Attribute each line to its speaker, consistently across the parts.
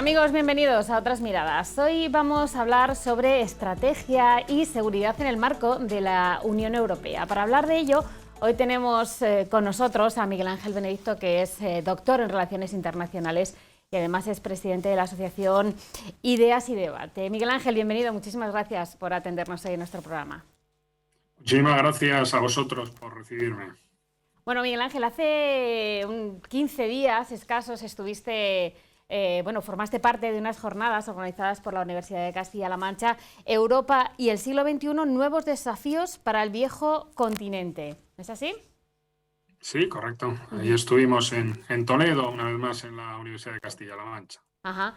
Speaker 1: Amigos, bienvenidos a Otras Miradas. Hoy vamos a hablar sobre estrategia y seguridad en el marco de la Unión Europea. Para hablar de ello, hoy tenemos con nosotros a Miguel Ángel Benedicto, que es doctor en Relaciones Internacionales y además es presidente de la asociación Ideas y Debate. Miguel Ángel, bienvenido. Muchísimas gracias por atendernos hoy en nuestro programa.
Speaker 2: Muchísimas gracias a vosotros por recibirme.
Speaker 1: Bueno, Miguel Ángel, hace 15 días escasos estuviste... formaste parte de unas jornadas organizadas por la Universidad de Castilla-La Mancha, Europa y el siglo XXI, nuevos desafíos para el viejo continente. ¿Es así?
Speaker 2: Sí, correcto. Ahí estuvimos en Toledo, una vez más, en la Universidad de Castilla-La Mancha.
Speaker 1: Ajá.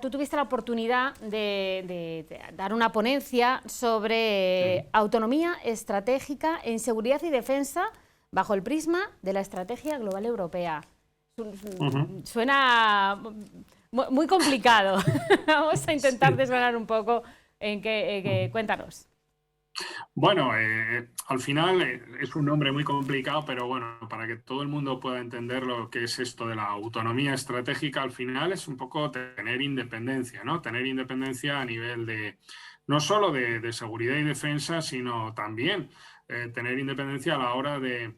Speaker 1: Tú tuviste la oportunidad de dar una ponencia sobre autonomía estratégica en seguridad y defensa bajo el prisma de la estrategia global europea. Suena muy complicado. Vamos a intentar desgranar un poco cuéntanos.
Speaker 2: Bueno, al final es un nombre muy complicado, pero bueno, para que todo el mundo pueda entender lo que es esto de la autonomía estratégica, al final es un poco tener independencia, ¿no? Tener independencia a nivel de no solo de seguridad y defensa, sino también tener independencia a la hora de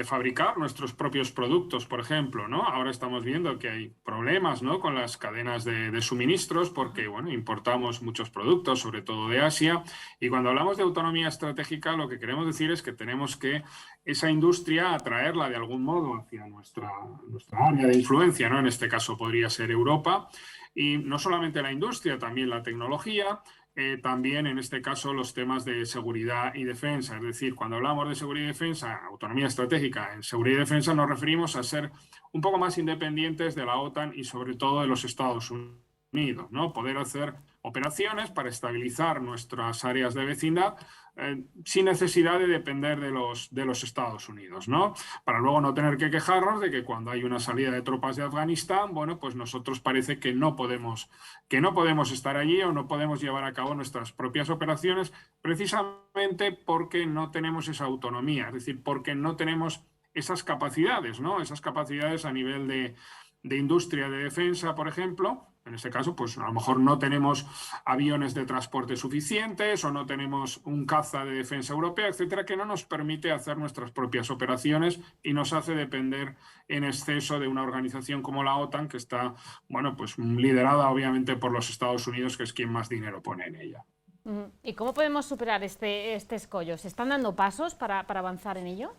Speaker 2: fabricar nuestros propios productos, por ejemplo, ¿no? Ahora estamos viendo que hay problemas, ¿no?, con las cadenas de suministros porque, bueno, importamos muchos productos, sobre todo de Asia, y cuando hablamos de autonomía estratégica lo que queremos decir es que tenemos que esa industria atraerla de algún modo hacia nuestra área de influencia, ¿no? En este caso podría ser Europa, y no solamente la industria, también la tecnología, también en este caso los temas de seguridad y defensa. Es decir, cuando hablamos de seguridad y defensa, autonomía estratégica en seguridad y defensa, nos referimos a ser un poco más independientes de la OTAN y sobre todo de los Estados Unidos, ¿no? Poder hacer operaciones para estabilizar nuestras áreas de vecindad sin necesidad de depender de los Estados Unidos, ¿no? Para luego no tener que quejarnos de que cuando hay una salida de tropas de Afganistán, bueno, pues nosotros parece que no podemos estar allí o no podemos llevar a cabo nuestras propias operaciones precisamente porque no tenemos esa autonomía, es decir, porque no tenemos esas capacidades, ¿no? Esas capacidades a nivel de industria de defensa, por ejemplo. En este caso, pues a lo mejor no tenemos aviones de transporte suficientes o no tenemos un caza de defensa europea, etcétera, que no nos permite hacer nuestras propias operaciones y nos hace depender en exceso de una organización como la OTAN, que está, bueno, pues liderada obviamente por los Estados Unidos, que es quien más dinero pone en ella.
Speaker 1: ¿Y cómo podemos superar este escollo? ¿Se están dando pasos para avanzar en ello?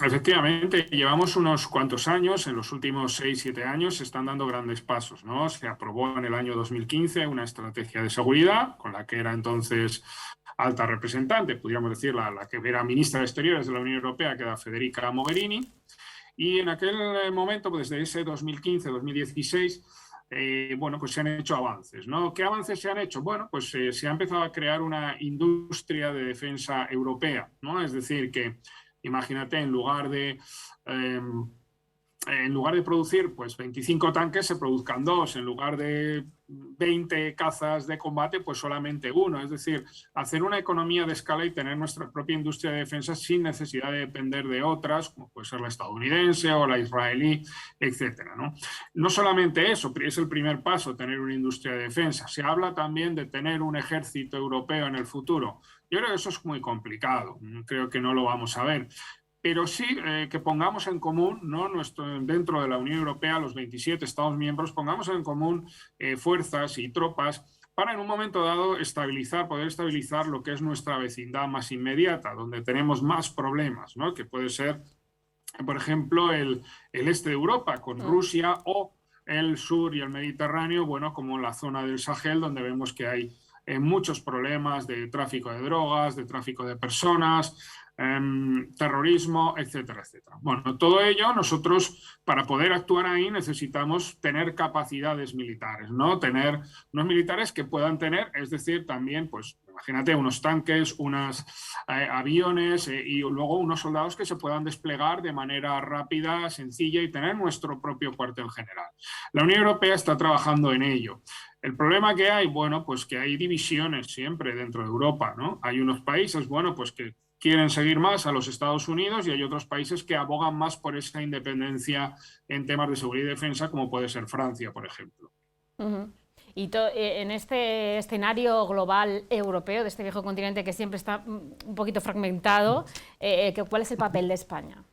Speaker 2: Efectivamente, llevamos unos cuantos años, en los últimos 6-7 años se están dando grandes pasos, ¿no? Se aprobó en el año 2015 una estrategia de seguridad con la que era entonces alta representante, podríamos decir la que era ministra de Exteriores de la Unión Europea, que era Federica Mogherini, y en aquel momento, pues desde ese 2015-2016, bueno, pues se han hecho avances, ¿no? ¿Qué avances se han hecho? Bueno, pues se ha empezado a crear una industria de defensa europea, ¿no? Es decir, que imagínate, en lugar de producir pues 25 tanques, se produzcan 2, en lugar de 20 cazas de combate, pues solamente 1. Es decir, hacer una economía de escala y tener nuestra propia industria de defensa sin necesidad de depender de otras, como puede ser la estadounidense o la israelí, etcétera, ¿no? No solamente eso, es el primer paso, tener una industria de defensa. Se habla también de tener un ejército europeo en el futuro. Yo creo que eso es muy complicado, creo que no lo vamos a ver. Pero sí que pongamos en común, ¿no?, dentro de la Unión Europea, los 27 Estados miembros, pongamos en común fuerzas y tropas para en un momento dado poder estabilizar lo que es nuestra vecindad más inmediata, donde tenemos más problemas, ¿no?, que puede ser, por ejemplo, el este de Europa con Rusia o el sur y el Mediterráneo, bueno, como la zona del Sahel, donde vemos que hay muchos problemas de tráfico de drogas, de tráfico de personas, terrorismo, etcétera, etcétera. Bueno, todo ello nosotros, para poder actuar ahí, necesitamos tener capacidades militares, ¿no? Tener unos militares que puedan tener, es decir, también, pues, imagínate, unos tanques, unos aviones y luego unos soldados que se puedan desplegar de manera rápida, sencilla y tener nuestro propio cuartel general. La Unión Europea está trabajando en ello. El problema que hay, bueno, pues que hay divisiones siempre dentro de Europa, ¿no? Hay unos países, bueno, pues que quieren seguir más a los Estados Unidos y hay otros países que abogan más por esa independencia en temas de seguridad y defensa, como puede ser Francia, por ejemplo.
Speaker 1: Uh-huh. Y en este escenario global europeo, de este viejo continente que siempre está un poquito fragmentado, ¿cuál es el papel de España?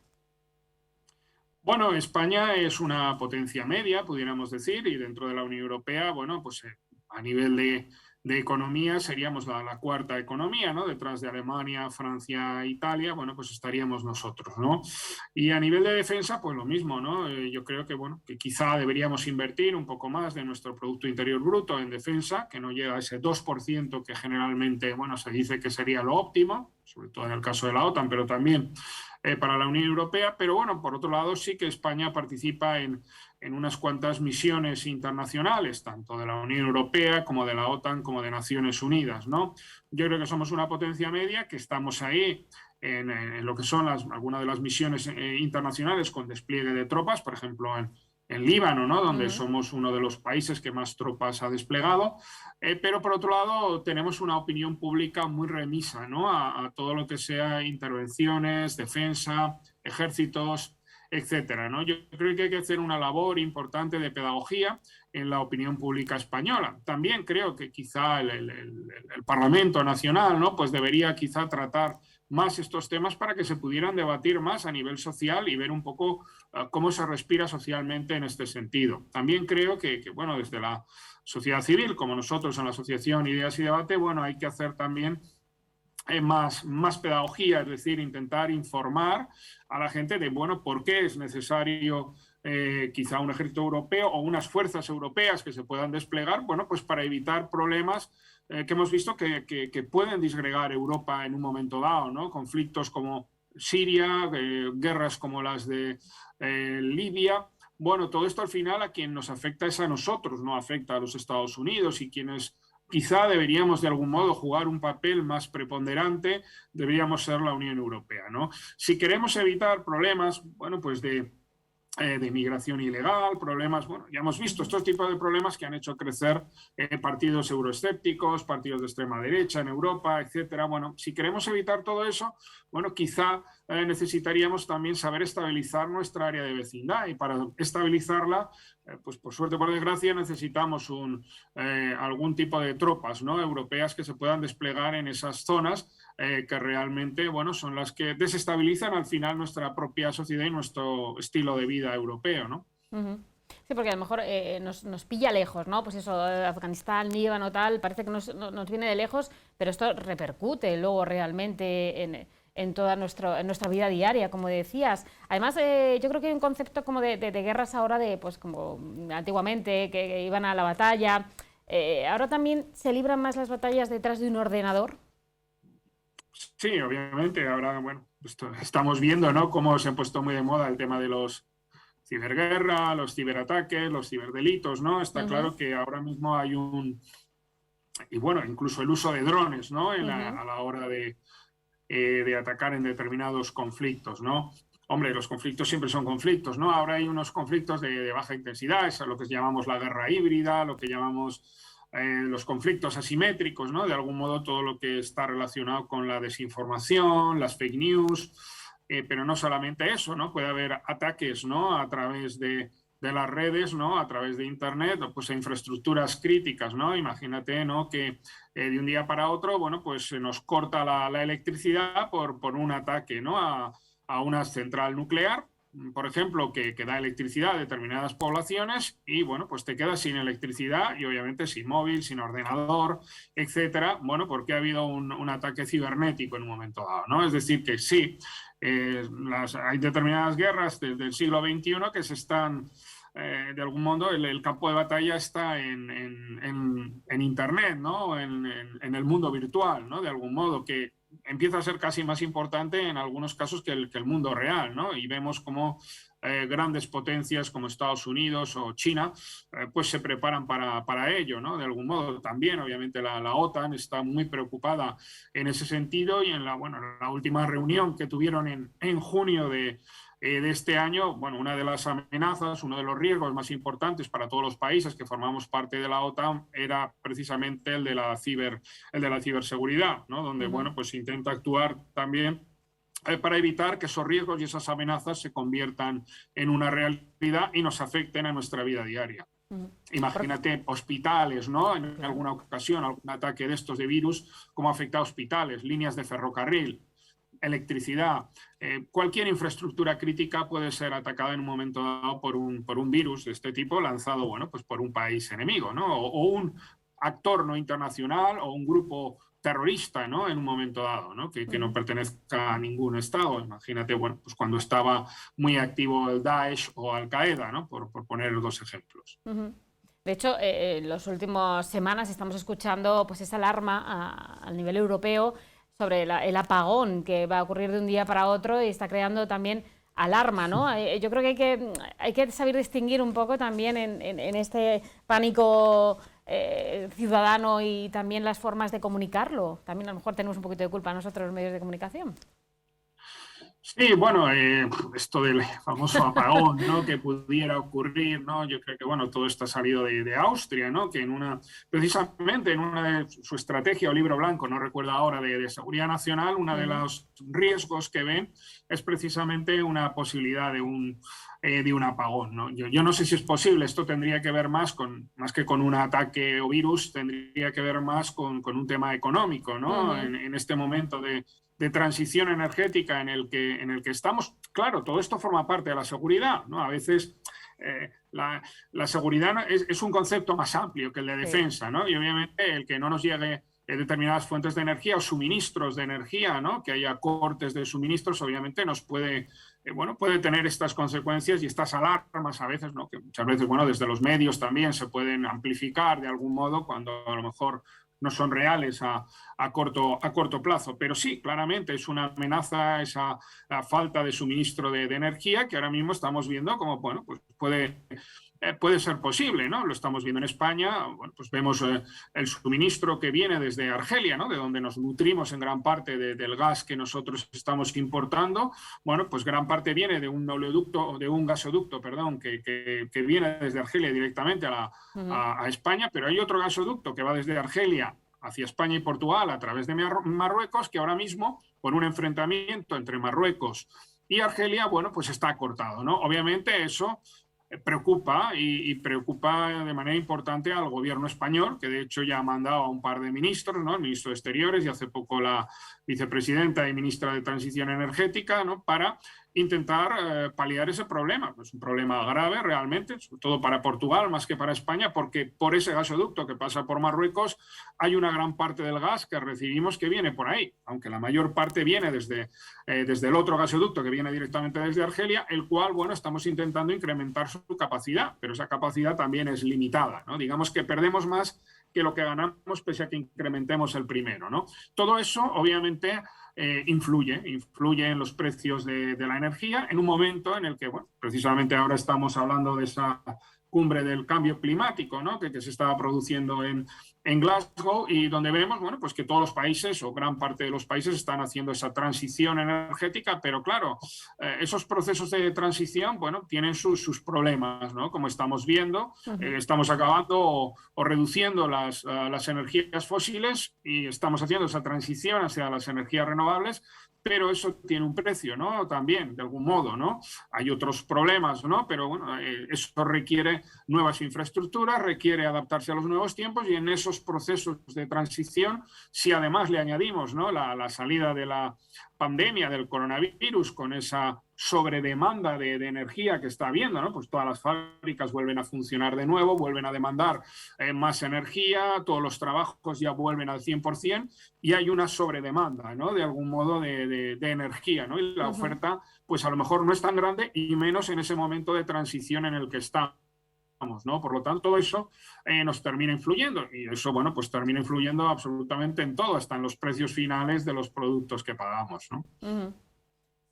Speaker 2: Bueno, España es una potencia media, pudiéramos decir, y dentro de la Unión Europea, bueno, pues a nivel de economía seríamos la cuarta economía, ¿no? Detrás de Alemania, Francia, Italia, bueno, pues estaríamos nosotros, ¿no? Y a nivel de defensa, pues lo mismo, ¿no? Yo creo que, bueno, que quizá deberíamos invertir un poco más de nuestro Producto Interior Bruto en defensa, que no llega a ese 2% que generalmente, bueno, se dice que sería lo óptimo, sobre todo en el caso de la OTAN, pero también para la Unión Europea. Pero bueno, por otro lado, sí que España participa en unas cuantas misiones internacionales, tanto de la Unión Europea como de la OTAN, como de Naciones Unidas, ¿no? Yo creo que somos una potencia media, que estamos ahí en lo que son algunas de las misiones internacionales con despliegue de tropas, por ejemplo, en Líbano, ¿no? Donde somos uno de los países que más tropas ha desplegado, pero por otro lado tenemos una opinión pública muy remisa, ¿no? a todo lo que sea intervenciones, defensa, ejércitos, etcétera, ¿no? Yo creo que hay que hacer una labor importante de pedagogía en la opinión pública española. También creo que quizá el Parlamento Nacional, ¿no? Pues debería quizá tratar más estos temas para que se pudieran debatir más a nivel social y ver un poco cómo se respira socialmente en este sentido. También creo que, bueno, desde la sociedad civil, como nosotros en la Asociación Ideas y Debate, bueno, hay que hacer también más pedagogía, es decir, intentar informar a la gente de, bueno, por qué es necesario quizá un ejército europeo o unas fuerzas europeas que se puedan desplegar, bueno, pues para evitar problemas que hemos visto que pueden disgregar Europa en un momento dado, ¿no? Conflictos como Siria, guerras como las de Libia. Bueno, todo esto al final a quien nos afecta es a nosotros, no afecta a los Estados Unidos, y quienes quizá deberíamos de algún modo jugar un papel más preponderante, deberíamos ser la Unión Europea, ¿no? Si queremos evitar problemas, bueno, pues de migración ilegal, problemas, bueno, ya hemos visto estos tipos de problemas que han hecho crecer partidos euroescépticos, partidos de extrema derecha en Europa, etcétera. Bueno, si queremos evitar todo eso, bueno, quizá necesitaríamos también saber estabilizar nuestra área de vecindad, y para estabilizarla, pues por suerte, por desgracia, necesitamos algún tipo de tropas, ¿no? Europeas que se puedan desplegar en esas zonas que realmente, bueno, son las que desestabilizan al final nuestra propia sociedad y nuestro estilo de vida europeo, ¿no?
Speaker 1: Uh-huh. Sí, porque a lo mejor nos pilla lejos, ¿no? Pues eso, Afganistán, Líbano, tal, parece que nos viene de lejos, pero esto repercute luego realmente en toda nuestra vida diaria, como decías. Además, yo creo que hay un concepto como de guerras ahora, pues como antiguamente, que iban a la batalla. Ahora también se libran más las batallas detrás de un ordenador.
Speaker 2: Sí, obviamente. Ahora, bueno, estamos viendo, ¿no?, cómo se ha puesto muy de moda el tema de los ciberguerra, los ciberataques, los ciberdelitos, ¿no? Está claro que ahora mismo hay y bueno, incluso el uso de drones, ¿no? A la hora de atacar en determinados conflictos, ¿no? Hombre, los conflictos siempre son conflictos, ¿no? Ahora hay unos conflictos de baja intensidad, es lo que llamamos la guerra híbrida, lo que llamamos los conflictos asimétricos, ¿no? De algún modo todo lo que está relacionado con la desinformación, las fake news, pero no solamente eso, ¿no? Puede haber ataques, ¿no?, a través de las redes, ¿no?, a través de Internet, pues a infraestructuras críticas, ¿no? Imagínate, ¿no?, que de un día para otro, bueno, pues se nos corta la electricidad por un ataque, ¿no?, a una central nuclear, por ejemplo, que da electricidad a determinadas poblaciones, y bueno, pues te quedas sin electricidad y obviamente sin móvil, sin ordenador, etcétera. Bueno, porque ha habido un ataque cibernético en un momento dado, ¿no? Es decir, que sí, hay determinadas guerras del siglo XXI que se están, de algún modo, el campo de batalla está en Internet, ¿no? En el mundo virtual, ¿no? De algún modo, que empieza a ser casi más importante en algunos casos que el mundo real, ¿no? Y vemos cómo grandes potencias como Estados Unidos o China, pues se preparan para ello, ¿no? De algún modo también, obviamente, la OTAN está muy preocupada en ese sentido y en la última reunión que tuvieron en junio de este año, bueno, una de las amenazas, uno de los riesgos más importantes para todos los países que formamos parte de la OTAN era precisamente el de la ciberseguridad, ¿no? Donde, bueno, pues se intenta actuar también para evitar que esos riesgos y esas amenazas se conviertan en una realidad y nos afecten a nuestra vida diaria. Imagínate hospitales, ¿no? En alguna ocasión, algún ataque de estos de virus, cómo afecta a hospitales, líneas de ferrocarril, electricidad, cualquier infraestructura crítica puede ser atacada en un momento dado por un virus de este tipo lanzado, bueno, pues por un país enemigo, ¿no? O un actor no internacional o un grupo terrorista, ¿no? En un momento dado, ¿no? Que no pertenezca a ningún estado. Imagínate, bueno, pues cuando estaba muy activo el Daesh o Al-Qaeda, ¿no? Por poner dos ejemplos.
Speaker 1: De hecho, en las últimas semanas estamos escuchando pues esa alarma a nivel europeo sobre el apagón que va a ocurrir de un día para otro y está creando también alarma, ¿no? Yo creo que hay que saber distinguir un poco también en este pánico ciudadano y también las formas de comunicarlo. También a lo mejor tenemos un poquito de culpa nosotros, los medios de comunicación.
Speaker 2: Sí, bueno, esto del famoso apagón, ¿no? Que pudiera ocurrir, ¿no? Yo creo que, bueno, todo esto ha salido de Austria, ¿no? Que precisamente en una de su estrategia o libro blanco, no recuerdo ahora, de seguridad nacional, uno de los riesgos que ven es precisamente una posibilidad de un apagón, ¿no? Yo no sé si es posible, esto tendría que ver más que con un ataque o virus, tendría que ver más con un tema económico, ¿no? En este momento de transición energética en el que estamos. Claro, todo esto forma parte de la seguridad, ¿no? A veces la seguridad es un concepto más amplio que el de defensa, ¿no? Y obviamente el que no nos llegue determinadas fuentes de energía o suministros de energía, ¿no? Que haya cortes de suministros, obviamente nos puede tener estas consecuencias y estas alarmas a veces, ¿no? Que muchas veces, bueno, desde los medios también se pueden amplificar de algún modo cuando a lo mejor no son reales a corto plazo. Pero sí, claramente es una amenaza esa falta de suministro de energía que ahora mismo estamos viendo como, bueno, pues puede ser posible, ¿no? Lo estamos viendo en España, bueno, pues vemos el suministro que viene desde Argelia, ¿no? De donde nos nutrimos en gran parte del gas que nosotros estamos importando. Bueno, pues gran parte viene de un gasoducto, perdón, que viene desde Argelia directamente a España, pero hay otro gasoducto que va desde Argelia hacia España y Portugal a través de Marruecos, que ahora mismo, por un enfrentamiento entre Marruecos y Argelia, bueno, pues está cortado, ¿no? Obviamente eso preocupa y preocupa de manera importante al gobierno español, que de hecho ya ha mandado a un par de ministros, ¿no? El ministro de Exteriores y hace poco la vicepresidenta y ministra de Transición Energética, ¿no? Para intentar paliar ese problema. Es un problema grave realmente, sobre todo para Portugal más que para España, porque por ese gasoducto que pasa por Marruecos hay una gran parte del gas que recibimos que viene por ahí, aunque la mayor parte viene desde el otro gasoducto que viene directamente desde Argelia, el cual, bueno, estamos intentando incrementar su capacidad, pero esa capacidad también es limitada, ¿no? Digamos que perdemos más que lo que ganamos pese a que incrementemos el primero, ¿no? Todo eso, obviamente, influye en los precios de la energía en un momento en el que, bueno, precisamente ahora estamos hablando de esa cumbre del cambio climático, ¿no? que se estaba produciendo en Glasgow y donde vemos, bueno, pues que todos los países o gran parte de los países están haciendo esa transición energética, pero claro, esos procesos de transición, bueno, tienen sus problemas, ¿no? Como estamos viendo, estamos acabando o reduciendo las energías fósiles y estamos haciendo esa transición hacia las energías renovables, pero eso tiene un precio, ¿no? También, de algún modo, ¿no? Hay otros problemas, ¿no? Pero bueno, eso requiere nuevas infraestructuras, requiere adaptarse a los nuevos tiempos y en esos procesos de transición, si además le añadimos, ¿no? la salida de la pandemia del coronavirus con esa sobredemanda de energía que está habiendo, ¿no? Pues todas las fábricas vuelven a funcionar de nuevo, vuelven a demandar más energía, todos los trabajos ya vuelven al 100% y hay una sobredemanda, ¿no? De algún modo de energía, ¿no? Y la oferta, pues a lo mejor no es tan grande y menos en ese momento de transición en el que estamos, ¿no? Por lo tanto, todo eso nos termina influyendo y eso, bueno, pues termina influyendo absolutamente en todo, hasta en los precios finales de los productos que pagamos, ¿no?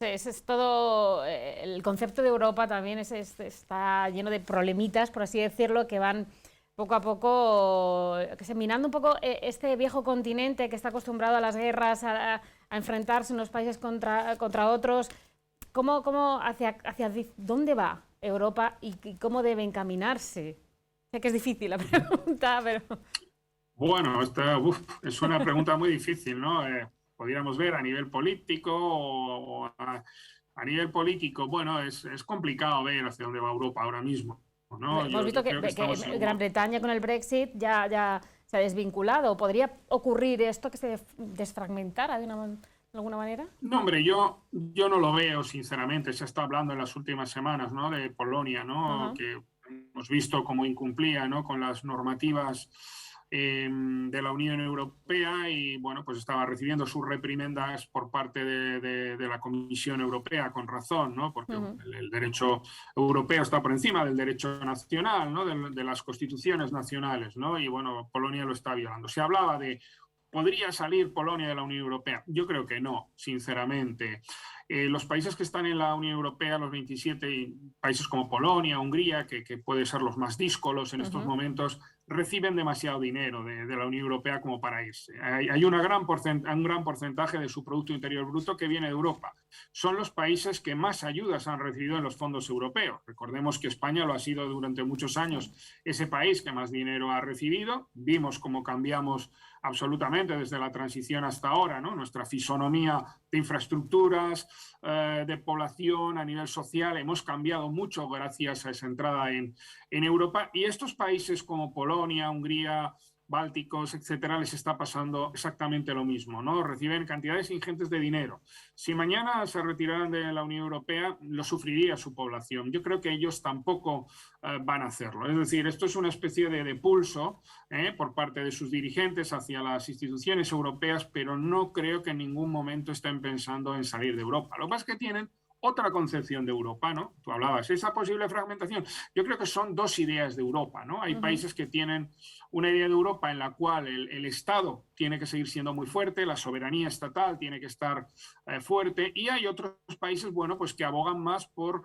Speaker 1: Ese es todo, el concepto de Europa también está lleno de problemitas, por así decirlo, que van poco a poco minando un poco este viejo continente que está acostumbrado a las guerras, a enfrentarse unos países contra otros. Hacia dónde va Europa y cómo debe encaminarse? Sé que es difícil la pregunta, pero...
Speaker 2: Bueno, es una pregunta muy difícil, ¿no? Podríamos ver a nivel político o a nivel político. Bueno, es complicado ver hacia dónde va Europa ahora mismo, ¿no?
Speaker 1: Hemos visto
Speaker 2: Yo creo que estamos
Speaker 1: que Gran Bretaña con el Brexit ya se ha desvinculado. ¿Podría ocurrir esto, que se desfragmentara de alguna manera?
Speaker 2: No, hombre, yo no lo veo, sinceramente. Se está hablando en las últimas semanas, ¿no? De Polonia, ¿no?
Speaker 1: Ajá.
Speaker 2: Que hemos visto cómo incumplía, ¿no? Con las normativas de la Unión Europea y, bueno, pues estaba recibiendo sus reprimendas por parte de la Comisión Europea, con razón, ¿no? Porque el derecho europeo está por encima del derecho nacional, ¿no? De las constituciones nacionales, ¿no? Y, bueno, Polonia lo está violando. Se hablaba de ¿podría salir Polonia de la Unión Europea? Yo creo que no, sinceramente. Los países que están en la Unión Europea, los 27 países como Polonia, Hungría, que pueden ser los más díscolos en estos momentos, reciben demasiado dinero de la Unión Europea como para irse. Hay un gran porcentaje de su Producto Interior Bruto que viene de Europa. Son los países que más ayudas han recibido en los fondos europeos. Recordemos que España lo ha sido durante muchos años ese país que más dinero ha recibido. Vimos cómo cambiamos absolutamente desde la transición hasta ahora, ¿no? Nuestra fisonomía de infraestructuras, de población a nivel social, hemos cambiado mucho gracias a esa entrada en Europa. Y estos países como Polonia, Hungría, bálticos, etcétera, les está pasando exactamente lo mismo, ¿no? Reciben cantidades ingentes de dinero. Si mañana se retiraran de la Unión Europea, lo sufriría su población. Yo creo que ellos tampoco van a hacerlo. Es decir, esto es una especie de pulso por parte de sus dirigentes hacia las instituciones europeas, pero no creo que en ningún momento estén pensando en salir de Europa. Lo que pasa es que tienen otra concepción de Europa, ¿no? Tú hablabas, esa posible fragmentación. Yo creo que son dos ideas de Europa, ¿no? Hay países que tienen una idea de Europa en la cual el Estado tiene que seguir siendo muy fuerte, la soberanía estatal tiene que estar fuerte, y hay otros países, bueno, pues que abogan más por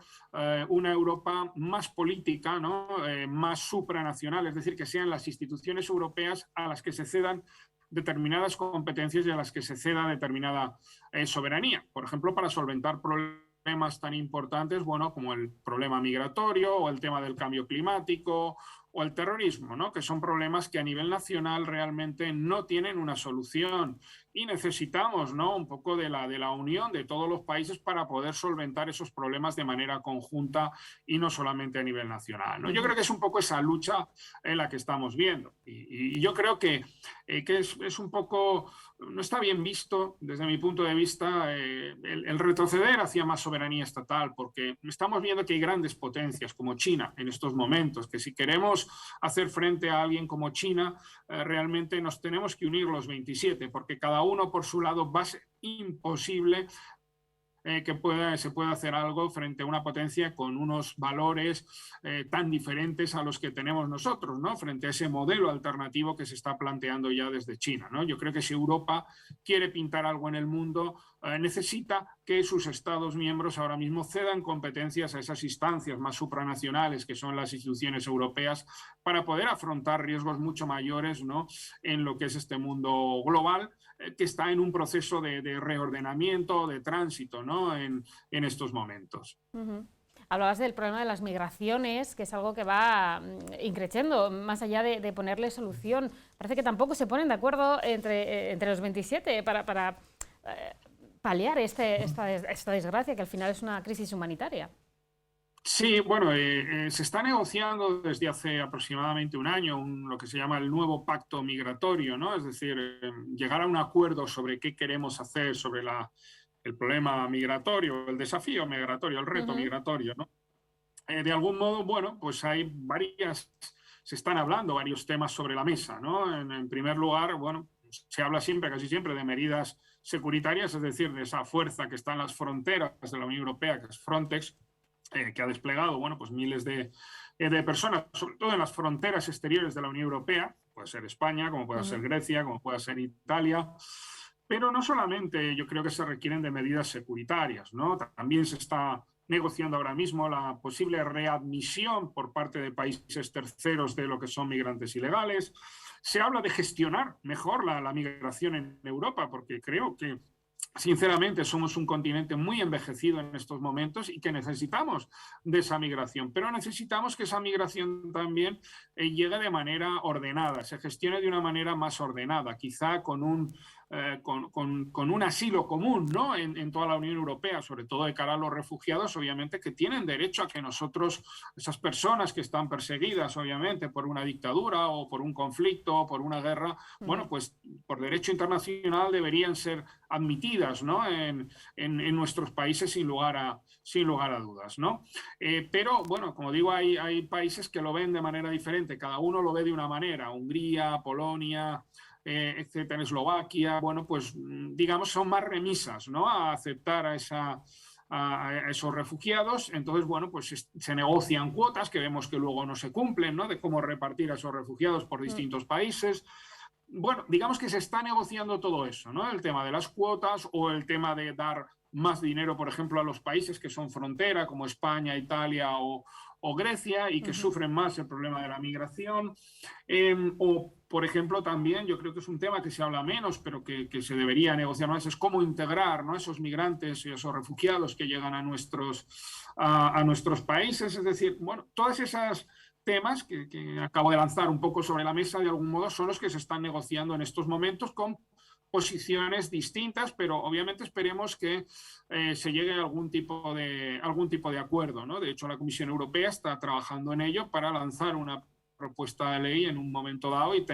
Speaker 2: una Europa más política, ¿no? Más supranacional, es decir, que sean las instituciones europeas a las que se cedan determinadas competencias y a las que se ceda determinada soberanía. Por ejemplo, para solventar problemas tan importantes, bueno, como el problema migratorio o el tema del cambio climático o el terrorismo, ¿no? Que son problemas que a nivel nacional realmente no tienen una solución y necesitamos, ¿no? Un poco de la unión de todos los países para poder solventar esos problemas de manera conjunta y no solamente a nivel nacional, ¿no? Yo creo que es un poco esa lucha en la que estamos viendo y yo creo que es un poco, no está bien visto desde mi punto de vista el retroceder hacia más soberanía estatal, porque estamos viendo que hay grandes potencias como China en estos momentos, que si queremos hacer frente a alguien como China, realmente nos tenemos que unir los 27, porque cada uno por su lado va a ser imposible se pueda hacer algo frente a una potencia con unos valores tan diferentes a los que tenemos nosotros, ¿no? Frente a ese modelo alternativo que se está planteando ya desde China, ¿no? Yo creo que si Europa quiere pintar algo en el mundo, necesita que sus Estados miembros ahora mismo cedan competencias a esas instancias más supranacionales que son las instituciones europeas para poder afrontar riesgos mucho mayores, ¿no? En lo que es este mundo global que está en un proceso de reordenamiento, de tránsito, ¿no? En estos momentos.
Speaker 1: Hablabas del problema de las migraciones, que es algo que va increciendo, más allá de ponerle solución. Parece que tampoco se ponen de acuerdo entre los 27 para paliar esta desgracia, que al final es una crisis humanitaria.
Speaker 2: Sí, bueno, se está negociando desde hace aproximadamente un año lo que se llama el nuevo pacto migratorio, ¿no? Es decir, llegar a un acuerdo sobre qué queremos hacer sobre el problema migratorio, el desafío migratorio, el reto migratorio, ¿no? De algún modo, bueno, pues se están hablando varios temas sobre la mesa, ¿no? En primer lugar, bueno, se habla siempre, casi siempre, de medidas securitarias, es decir, de esa fuerza que está en las fronteras de la Unión Europea, que es Frontex, que ha desplegado, bueno, pues miles de personas, sobre todo en las fronteras exteriores de la Unión Europea, puede ser España, como puede ser Grecia, como puede ser Italia, Pero no solamente yo creo que se requieren de medidas securitarias, ¿no? También se está negociando ahora mismo la posible readmisión por parte de países terceros de lo que son migrantes ilegales. Se habla de gestionar mejor la migración en Europa, porque creo que sinceramente somos un continente muy envejecido en estos momentos y que necesitamos de esa migración, pero necesitamos que esa migración también llegue de manera ordenada, se gestione de una manera más ordenada, quizá con un asilo común, ¿no? en toda la Unión Europea, sobre todo de cara a los refugiados, obviamente, que tienen derecho a que nosotros, esas personas que están perseguidas, obviamente, por una dictadura o por un conflicto o por una guerra, bueno, pues por derecho internacional deberían ser admitidas, ¿no? en nuestros países sin lugar a dudas, ¿no? Pero, bueno, como digo, hay países que lo ven de manera diferente, cada uno lo ve de una manera, Hungría, Polonia, etcétera, Eslovaquia, bueno, pues digamos son más remisas, ¿no? A aceptar a esos refugiados. Entonces, bueno, pues se negocian cuotas que vemos que luego no se cumplen, ¿no? De cómo repartir a esos refugiados por distintos países. Bueno, digamos que se está negociando todo eso, ¿no? El tema de las cuotas o el tema de dar más dinero, por ejemplo, a los países que son frontera, como España, Italia o Grecia, y que sufren más el problema de la migración. O, por ejemplo, también yo creo que es un tema que se habla menos, pero que se debería negociar más, es cómo integrar, ¿no? Esos migrantes y esos refugiados que llegan a nuestros países. Es decir, bueno, todas esas temas que acabo de lanzar un poco sobre la mesa, de algún modo, son los que se están negociando en estos momentos con posiciones distintas, pero obviamente esperemos que se llegue a algún tipo de acuerdo, ¿no? De hecho, la Comisión Europea está trabajando en ello para lanzar una propuesta de ley en un momento dado y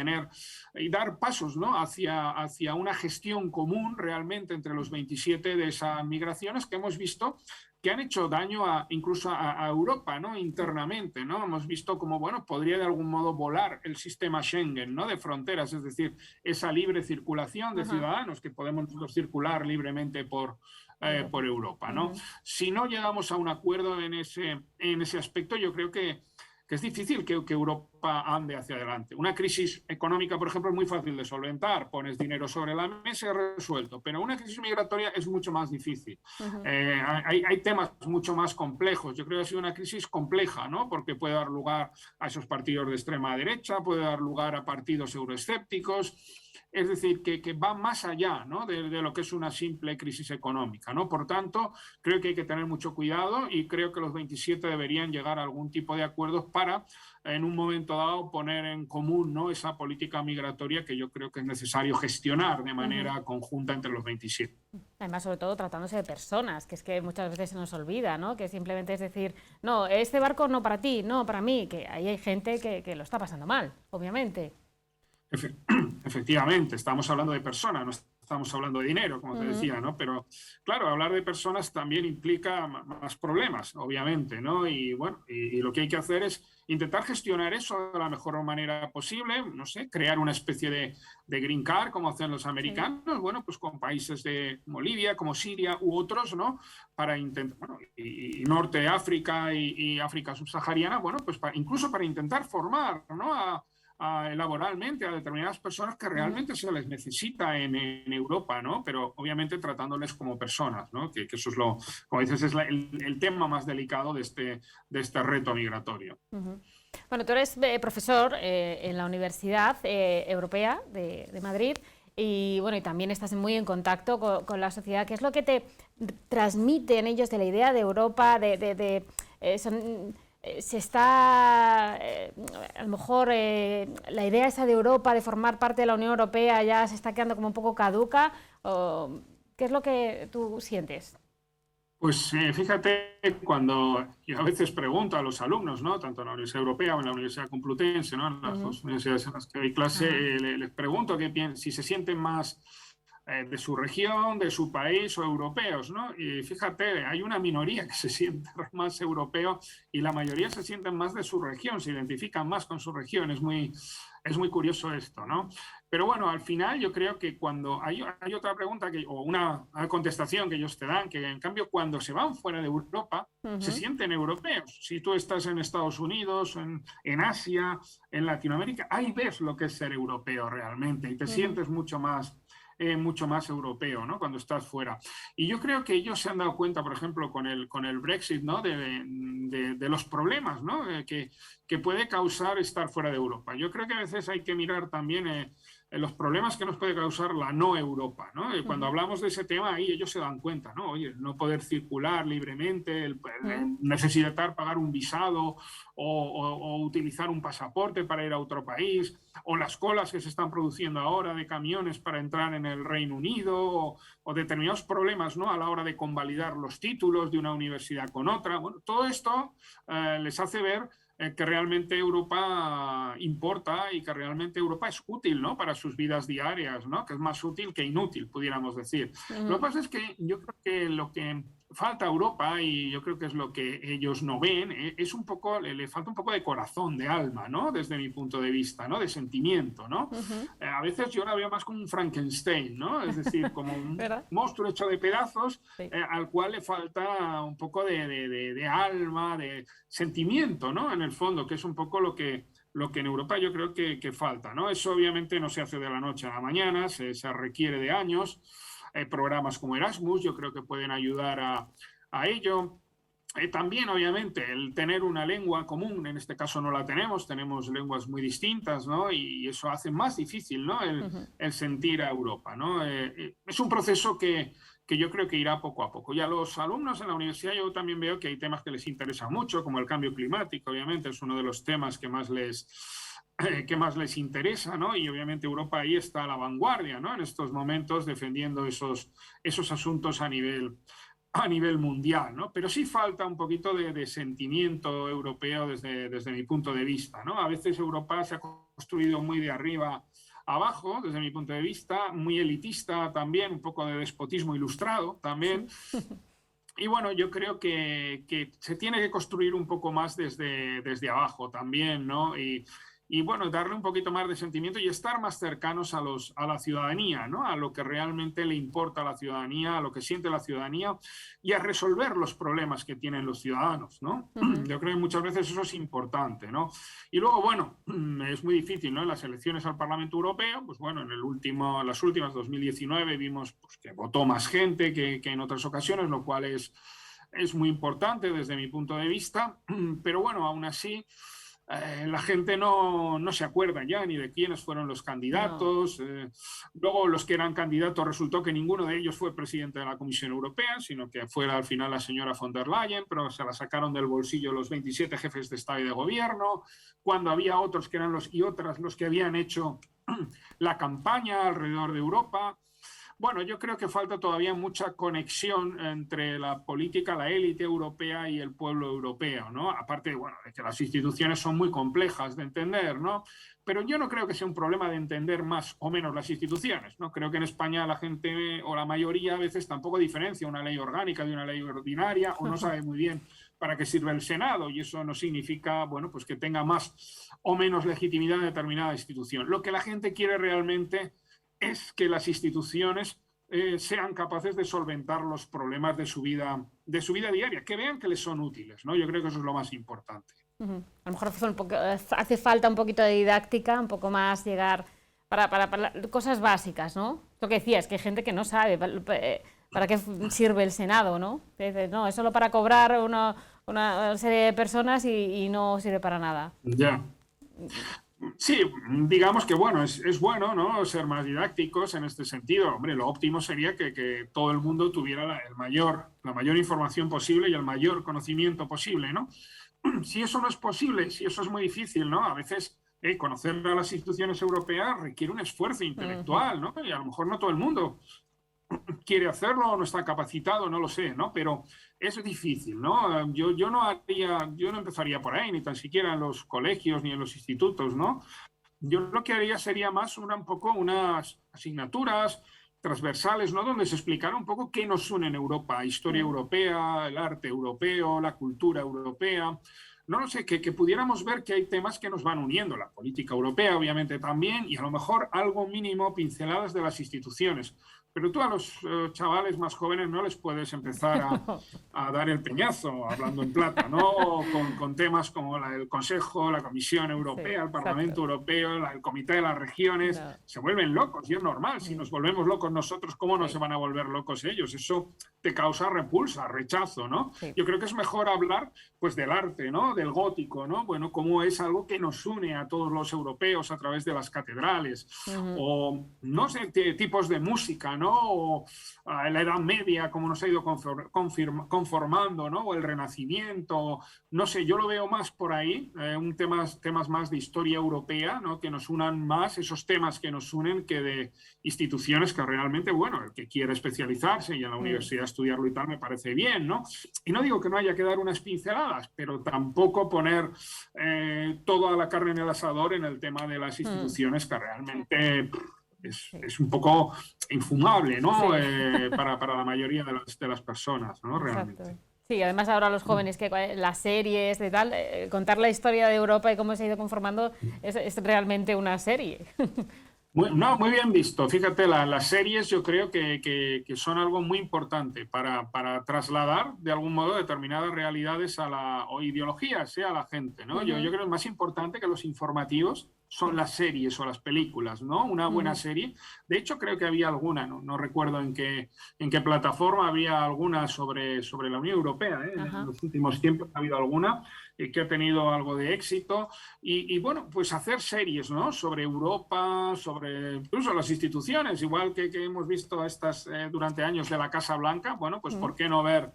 Speaker 2: dar pasos, ¿no? hacia una gestión común realmente entre los 27 de esas migraciones que hemos visto que han hecho daño incluso a Europa, ¿no? Internamente, ¿no? Hemos visto cómo, bueno, podría de algún modo volar el sistema Schengen, ¿no? De fronteras, es decir, esa libre circulación de ciudadanos que podemos circular libremente por Europa, ¿no? Si no llegamos a un acuerdo en ese aspecto, yo creo que es difícil que Europa ande hacia adelante. Una crisis económica, por ejemplo, es muy fácil de solventar. Pones dinero sobre la mesa y resuelto. Pero una crisis migratoria es mucho más difícil. Hay temas mucho más complejos. Yo creo que ha sido una crisis compleja, ¿no? Porque puede dar lugar a esos partidos de extrema derecha, puede dar lugar a partidos euroescépticos. Es decir, que va más allá, ¿no? de lo que es una simple crisis económica, ¿no? Por tanto, creo que hay que tener mucho cuidado y creo que los 27 deberían llegar a algún tipo de acuerdos para, en un momento dado, poner en común, ¿no? esa política migratoria que yo creo que es necesario gestionar de manera conjunta entre los 27.
Speaker 1: Además, sobre todo tratándose de personas, que es que muchas veces se nos olvida, ¿no? Que simplemente es decir, no, este barco no para ti, no para mí, que ahí hay gente que lo está pasando mal, obviamente.
Speaker 2: Efectivamente, estamos hablando de personas, no estamos hablando de dinero, como te decía, ¿no? Pero claro, hablar de personas también implica más problemas, obviamente, ¿no? Y bueno, y lo que hay que hacer es intentar gestionar eso de la mejor manera posible, no sé, crear una especie de green card, como hacen los americanos, bueno, pues con países como Libia, como Siria u otros, ¿no? Para intentar, bueno, y Norte de África y África subsahariana, bueno, pues incluso para intentar formar, ¿no? Laboralmente a determinadas personas que realmente se les necesita en Europa, ¿no? Pero obviamente tratándoles como personas, ¿no? Que eso es como dices, es el tema más delicado de este reto migratorio.
Speaker 1: Bueno, tú eres profesor en la Universidad Europea de Madrid y bueno, y también estás muy en contacto con la sociedad. ¿Qué es lo que te transmiten ellos de la idea de Europa, se está, a lo mejor la idea esa de Europa, de formar parte de la Unión Europea, ya se está quedando como un poco caduca? ¿Qué es lo que tú sientes?
Speaker 2: Pues fíjate, cuando yo a veces pregunto a los alumnos, ¿no? Tanto en la Universidad Europea o en la Universidad Complutense, ¿no? En las dos universidades en las que doy clase, les pregunto si se sienten más de su región, de su país o europeos, ¿no? Y fíjate, hay una minoría que se siente más europeo y la mayoría se sienten más de su región, se identifican más con su región. Es muy curioso esto, ¿no? Pero bueno, al final yo creo que cuando hay otra pregunta o una contestación que ellos te dan, que en cambio cuando se van fuera de Europa se sienten europeos. Si tú estás en Estados Unidos, en Asia, en Latinoamérica, ahí ves lo que es ser europeo realmente y te sientes mucho más mucho más europeo, ¿no? Cuando estás fuera. Y yo creo que ellos se han dado cuenta, por ejemplo, con el Brexit, ¿no? de los problemas, ¿no? que puede causar estar fuera de Europa. Yo creo que a veces hay que mirar también los problemas que nos puede causar la no Europa, ¿no? Y cuando hablamos de ese tema, ahí ellos se dan cuenta, ¿no? Oye, no poder circular libremente, el necesitar pagar un visado o utilizar un pasaporte para ir a otro país, o las colas que se están produciendo ahora de camiones para entrar en el Reino Unido, o determinados problemas, ¿no? A la hora de convalidar los títulos de una universidad con otra. Bueno, todo esto les hace ver que realmente Europa importa y que realmente Europa es útil, ¿no? Para sus vidas diarias, ¿no? Que es más útil que inútil, pudiéramos decir. Lo que pasa es que yo creo que lo que falta a Europa, y yo creo que es lo que ellos no ven, es un poco, le falta un poco de corazón, de alma, ¿no? Desde mi punto de vista, ¿no? De sentimiento, ¿no? A veces yo la veo más como un Frankenstein, ¿no? Es decir, como un monstruo hecho de pedazos, al cual le falta un poco de alma, de sentimiento, ¿no? En el fondo, que es un poco lo que en Europa yo creo que falta, ¿no? Eso obviamente no se hace de la noche a la mañana, se requiere de años. Programas como Erasmus yo creo que pueden ayudar a ello. También, obviamente, el tener una lengua común, en este caso no la tenemos lenguas muy distintas, ¿no? Y eso hace más difícil, ¿no? el sentir a Europa, ¿no? Es un proceso que yo creo que irá poco a poco. Y a los alumnos en la universidad yo también veo que hay temas que les interesan mucho, como el cambio climático, obviamente, es uno de los temas que más les interesa, ¿no? Y obviamente Europa ahí está a la vanguardia, ¿no? En estos momentos defendiendo esos asuntos a nivel mundial, ¿no? Pero sí falta un poquito de sentimiento europeo desde mi punto de vista, ¿no? A veces Europa se ha construido muy de arriba abajo, desde mi punto de vista, muy elitista también, un poco de despotismo ilustrado también. Y bueno, yo creo que se tiene que construir un poco más desde abajo también, ¿no? Y bueno, darle un poquito más de sentimiento y estar más cercanos a la ciudadanía, ¿no? A lo que realmente le importa a la ciudadanía, a lo que siente la ciudadanía y a resolver los problemas que tienen los ciudadanos, ¿no? Yo creo que muchas veces eso es importante, ¿no? Y luego, bueno, es muy difícil, ¿no? En las elecciones al Parlamento Europeo, pues bueno, en las últimas 2019 vimos pues, que votó más gente que en otras ocasiones, lo cual es muy importante desde mi punto de vista, pero bueno, aún así la gente no se acuerda ya ni de quiénes fueron los candidatos. No. Luego los que eran candidatos resultó que ninguno de ellos fue presidente de la Comisión Europea, sino que fue al final la señora von der Leyen, pero se la sacaron del bolsillo los 27 jefes de Estado y de Gobierno, cuando había otros que eran los que habían hecho la campaña alrededor de Europa. Bueno, yo creo que falta todavía mucha conexión entre la política, la élite europea y el pueblo europeo, ¿no? Aparte, bueno, de que las instituciones son muy complejas de entender, ¿no? Pero yo no creo que sea un problema de entender más o menos las instituciones, ¿no? Creo que en España la gente o la mayoría a veces tampoco diferencia una ley orgánica de una ley ordinaria o no sabe muy bien para qué sirve el Senado y eso no significa, bueno, pues que tenga más o menos legitimidad determinada institución. Lo que la gente quiere realmente es que las instituciones sean capaces de solventar los problemas de su vida diaria, que vean que les son útiles, ¿no? Yo creo que eso es lo más importante.
Speaker 1: A lo mejor hace falta un poquito de didáctica, un poco más llegar para cosas básicas, ¿no? Lo que decías, que hay gente que no sabe para qué sirve el Senado, ¿no? Que dice, no, es solo para cobrar una serie de personas y no sirve para nada.
Speaker 2: Ya. Sí, digamos que bueno, es bueno, ¿no? Ser más didácticos en este sentido. Hombre, lo óptimo sería que todo el mundo tuviera la mayor información posible y el mayor conocimiento posible, ¿no? Si eso no es posible, si eso es muy difícil, ¿no? A veces conocer a las instituciones europeas requiere un esfuerzo intelectual, ¿no? Y a lo mejor no todo el mundo quiere hacerlo o no está capacitado, no lo sé, ¿no? Pero es difícil, ¿no? Yo no empezaría por ahí, ni tan siquiera en los colegios ni en los institutos, ¿no? Yo lo que haría sería más un poco unas asignaturas transversales, ¿no? Donde se explicara un poco qué nos une en Europa, historia europea, el arte europeo, la cultura europea, no lo sé, que pudiéramos ver que hay temas que nos van uniendo, la política europea obviamente también, y a lo mejor algo mínimo, pinceladas de las instituciones. Pero tú a los chavales más jóvenes no les puedes empezar a dar el peñazo, hablando en plata, ¿no? Con temas como el Consejo, la Comisión Europea, el Parlamento Europeo, el Comité de las Regiones. No. Se vuelven locos, y es normal. Si nos volvemos locos nosotros, ¿cómo no se van a volver locos ellos? Eso te causa repulsa, rechazo, ¿no? Yo creo que es mejor hablar, pues, del arte, ¿no? Del gótico, ¿no? Bueno, como es algo que nos une a todos los europeos a través de las catedrales, o, no sé, tipos de música, ¿no? O la Edad Media, como nos ha ido conformando, ¿no? O el Renacimiento, no sé, yo lo veo más por ahí, temas más de historia europea, ¿no? Que nos unan más, esos temas que nos unen, que de instituciones que realmente, bueno, el que quiera especializarse y en la universidad estudiarlo y tal, me parece bien, ¿no? Y no digo que no haya que dar unas pinceladas, pero tampoco poner toda la carne en el asador en el tema de las instituciones, que realmente es un poco infumable, ¿no? Para la mayoría de las personas, ¿no? Realmente.
Speaker 1: Exacto. Sí, además ahora los jóvenes, que las series de tal, contar la historia de Europa y cómo se ha ido conformando es realmente una serie.
Speaker 2: Muy bien visto. Fíjate, las series yo creo que son algo muy importante para trasladar de algún modo determinadas realidades o ideologías a la gente, ¿no? Yo creo que es más importante que los informativos son las series o las películas, ¿no? Una buena serie. De hecho, creo que había alguna, no recuerdo en qué plataforma, había alguna sobre la Unión Europea, ¿eh? En los últimos tiempos ha habido alguna que ha tenido algo de éxito. Y bueno, pues hacer series, ¿no? Sobre Europa, sobre incluso las instituciones, igual que hemos visto estas durante años de la Casa Blanca. Bueno, pues ¿por qué no ver,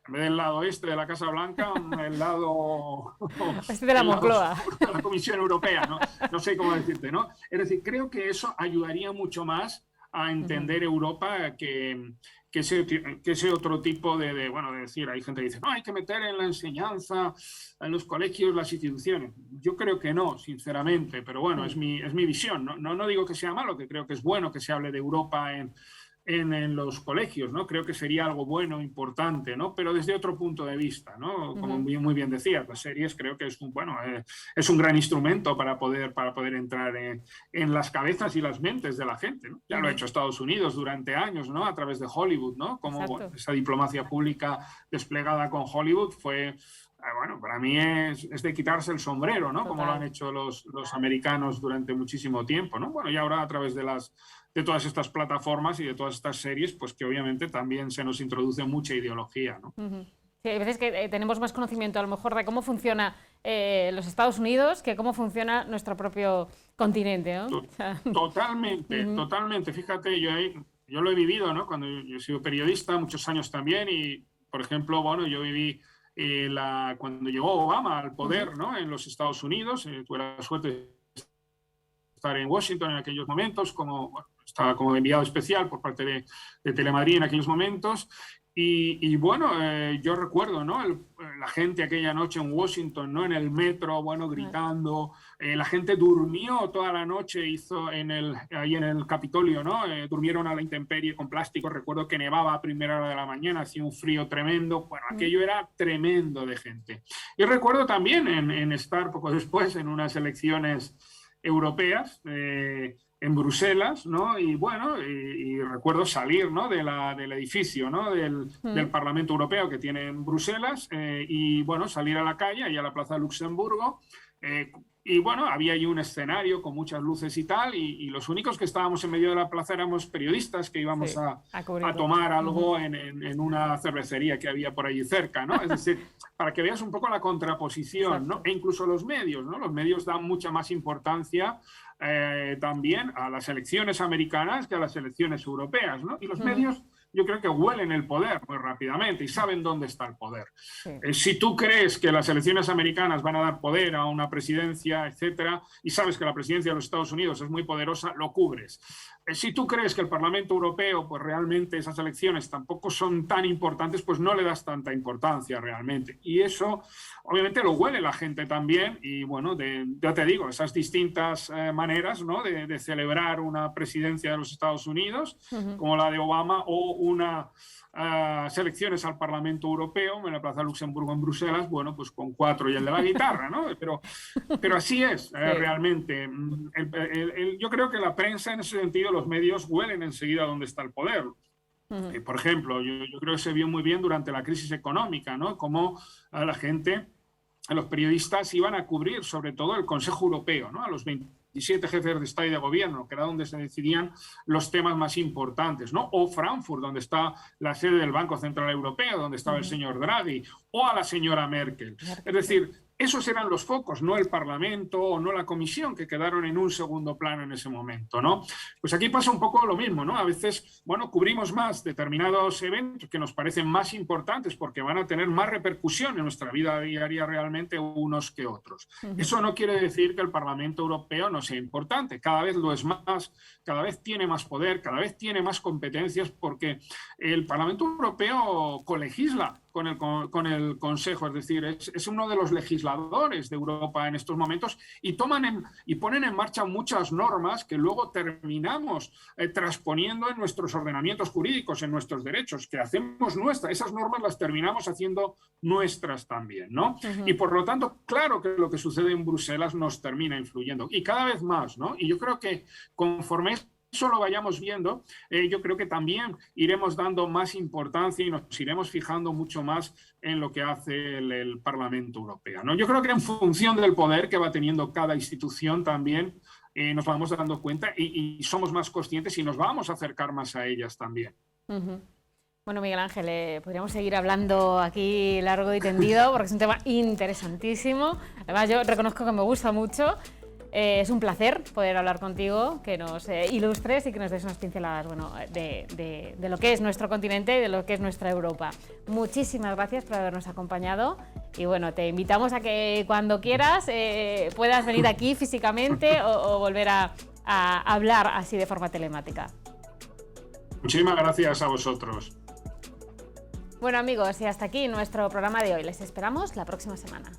Speaker 2: en vez del lado este de la Casa Blanca, el lado
Speaker 1: este de la Moncloa,
Speaker 2: de la Comisión Europea, ¿no? No sé cómo decirte, ¿no? Es decir, creo que eso ayudaría mucho más a entender Europa que ese otro tipo bueno, de decir, hay gente que dice, no, hay que meter en la enseñanza, en los colegios, las instituciones. Yo creo que no, sinceramente, pero bueno, es mi visión. No digo que sea malo, que creo que es bueno que se hable de Europa en los colegios, ¿no? Creo que sería algo bueno, importante, ¿no? Pero desde otro punto de vista, ¿no? Como muy bien decías, las series creo que es un gran instrumento para poder entrar en las cabezas y las mentes de la gente, ¿no? Ya lo ha hecho Estados Unidos durante años, ¿no? A través de Hollywood, ¿no? Como esa diplomacia pública desplegada con Hollywood fue... Bueno, para mí es de quitarse el sombrero, ¿no? Como lo han hecho los americanos durante muchísimo tiempo, ¿no? Bueno, y ahora a través de todas estas plataformas y de todas estas series, pues que obviamente también se nos introduce mucha ideología, ¿no?
Speaker 1: Sí, hay veces que tenemos más conocimiento a lo mejor de cómo funciona los Estados Unidos que cómo funciona nuestro propio continente, ¿no?
Speaker 2: Totalmente. Fíjate, yo lo he vivido, ¿no? Cuando yo he sido periodista muchos años también y, por ejemplo, bueno, yo viví cuando llegó Obama al poder, ¿no? En los Estados Unidos, tuve la suerte de estar en Washington en aquellos momentos, estaba como enviado especial por parte de Telemadrid en aquellos momentos. Y bueno, yo recuerdo, ¿no? La gente aquella noche en Washington, ¿no? En el metro, bueno, gritando. La gente durmió toda la noche, ahí en el Capitolio, ¿no? Durmieron a la intemperie con plástico. Recuerdo que nevaba a primera hora de la mañana, hacía un frío tremendo. Bueno, aquello era tremendo de gente. Y recuerdo también en estar poco después en unas elecciones europeas, en Bruselas, ¿no? Y bueno, y recuerdo salir, ¿no? del edificio, ¿no? del Parlamento Europeo que tiene en Bruselas, y bueno, salir a la calle y a la Plaza de Luxemburgo, y bueno, había allí un escenario con muchas luces y tal, y los únicos que estábamos en medio de la plaza éramos periodistas que íbamos a tomar algo en una cervecería que había por allí cerca, ¿no? Es decir, para que veas un poco la contraposición, ¿no? E incluso los medios, ¿no? Los medios dan mucha más importancia también a las elecciones americanas que a las elecciones europeas, ¿no? Y los medios, yo creo que huelen el poder muy rápidamente y saben dónde está el poder. Si tú crees que las elecciones americanas van a dar poder a una presidencia, etcétera, y sabes que la presidencia de los Estados Unidos es muy poderosa, lo cubres. Si tú crees que el Parlamento Europeo, pues realmente esas elecciones tampoco son tan importantes, pues no le das tanta importancia realmente. Y eso, obviamente, lo huele la gente también. Y bueno, ya te digo, esas distintas maneras, ¿no? de celebrar una presidencia de los Estados Unidos, como la de Obama, o unas elecciones al Parlamento Europeo en la Plaza Luxemburgo en Bruselas, bueno, pues con 4 y el de la guitarra, ¿no? Pero así es, realmente. Yo creo que la prensa, en ese sentido, los medios huelen enseguida dónde está el poder. Por ejemplo, yo creo que se vio muy bien durante la crisis económica, ¿no? Cómo a la gente, a los periodistas iban a cubrir sobre todo el Consejo Europeo, ¿no? A los 27 jefes de Estado y de Gobierno, que era donde se decidían los temas más importantes, ¿no? O Frankfurt, donde está la sede del Banco Central Europeo, donde estaba el señor Draghi, o a la señora Merkel. Es decir, esos eran los focos, no el Parlamento o no la Comisión, que quedaron en un segundo plano en ese momento, ¿no? Pues aquí pasa un poco lo mismo, ¿no? A veces, bueno, cubrimos más determinados eventos que nos parecen más importantes porque van a tener más repercusión en nuestra vida diaria realmente unos que otros. Eso no quiere decir que el Parlamento Europeo no sea importante, cada vez lo es más, cada vez tiene más poder, cada vez tiene más competencias porque el Parlamento Europeo colegisla con el Consejo, es decir, es uno de los legisladores de Europa en estos momentos y ponen en marcha muchas normas que luego terminamos transponiendo en nuestros ordenamientos jurídicos, en nuestros derechos, que hacemos nuestras. Esas normas las terminamos haciendo nuestras también, ¿no? Y por lo tanto, claro que lo que sucede en Bruselas nos termina influyendo y cada vez más, ¿no? Y yo creo que conforme eso lo vayamos viendo, yo creo que también iremos dando más importancia y nos iremos fijando mucho más en lo que hace el Parlamento Europeo, ¿no? Yo creo que en función del poder que va teniendo cada institución también nos vamos dando cuenta y somos más conscientes y nos vamos a acercar más a ellas también.
Speaker 1: Bueno, Miguel Ángel, podríamos seguir hablando aquí largo y tendido porque es un tema interesantísimo. Además, yo reconozco que me gusta mucho. Es un placer poder hablar contigo, que nos ilustres y que nos des unas pinceladas, bueno, de lo que es nuestro continente y de lo que es nuestra Europa. Muchísimas gracias por habernos acompañado y bueno, te invitamos a que cuando quieras puedas venir aquí físicamente o volver a hablar así de forma telemática.
Speaker 2: Muchísimas gracias a vosotros.
Speaker 1: Bueno amigos, y hasta aquí nuestro programa de hoy. Les esperamos la próxima semana.